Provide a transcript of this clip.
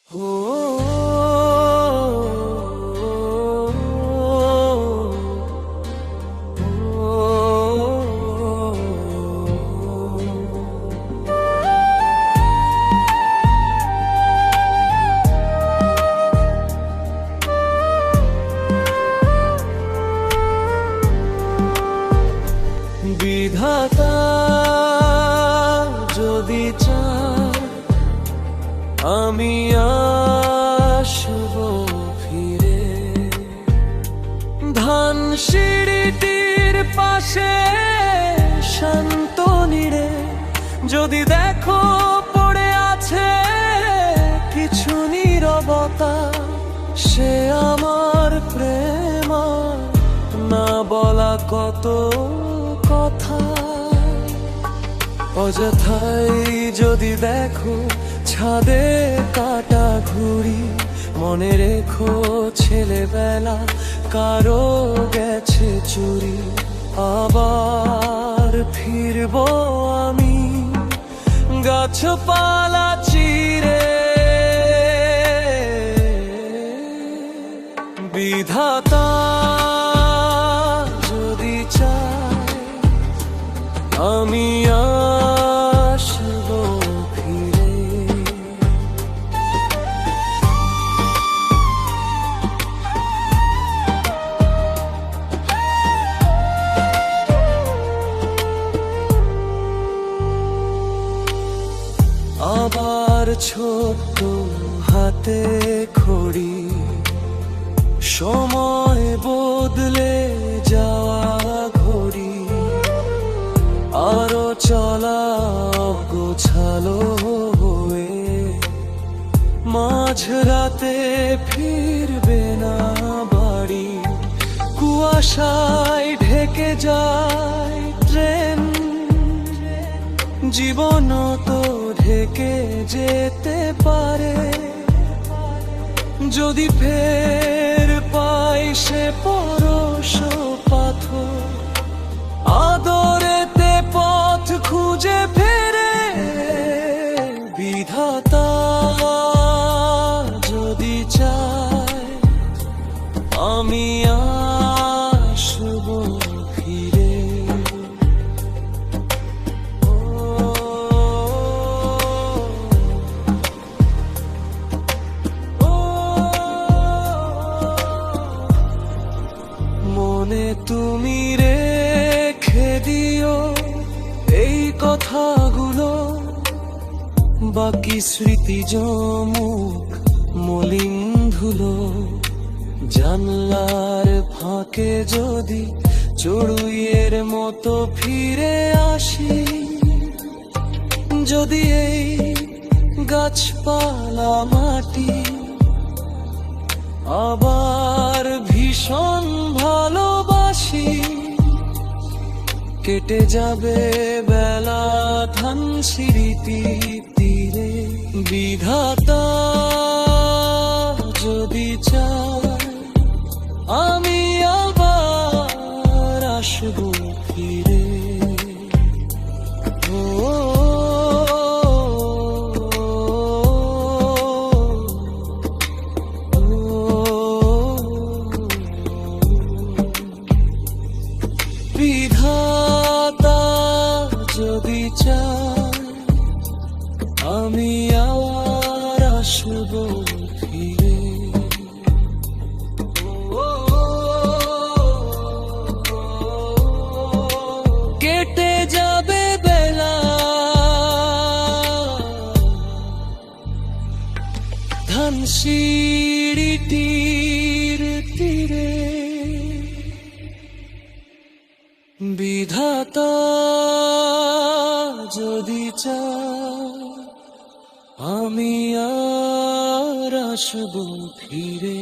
বিধাতা যদি চায় আমি আসব ফিরে, ধানসিঁড়িটির পাশে শান্ত নীড়ে যদি দেখো পড়ে আছে কিছু নীরবতা, সে আমার প্রেম না বলা কত কথা। অযথাই যদি দেখো ছাদে কাটা ঘুড়ি, মনে রেখো ছেলেবেলা কারো গেছে চুরি। আবার ফিরবো আমি গাছপালা চিরে, বিধাতা যদি চায় আমি আসব ফিরে। আবার ছোট্ট হাতে খড়ি, সময় বদলে যাওয়া ঘড়ি, আরো চলা গোছালো হয়ে মাঝরাতে ফিরবে না বাড়ি। কুয়াশায় ঢেকে যায় ট্রেন, জীবন তো ঢেকে যেতে পারে যদি ফের পাই সে পরশ পাথর। আদরেতে পথ খুঁজে ফেরে, বিধাতা যদি চায় আমি আসব ফিরে। মনে তুমি রেখে দিও এই কথাগুলো, বাকি স্মৃতি জমুক মলিন ধুলো। জানলার ফাঁকে যদি চড়ুইয়ের মতো ফিরে আসি, যদি এই গাছপালা মাটি আবার ভীষণ ভালোবাসি, কেটে যাবে বেলা ধানসিঁড়িটি তীরে। বিধাতা যদি চায় আমি আবার আসব ফিরে। বিধাতা যদি চায় আমি আবার আসব ফিরে। কেটে যাবে বেলা ধানসিঁড়িটির তীরে। বিধাতা যদি চায় আমি আর আসব ফিরে।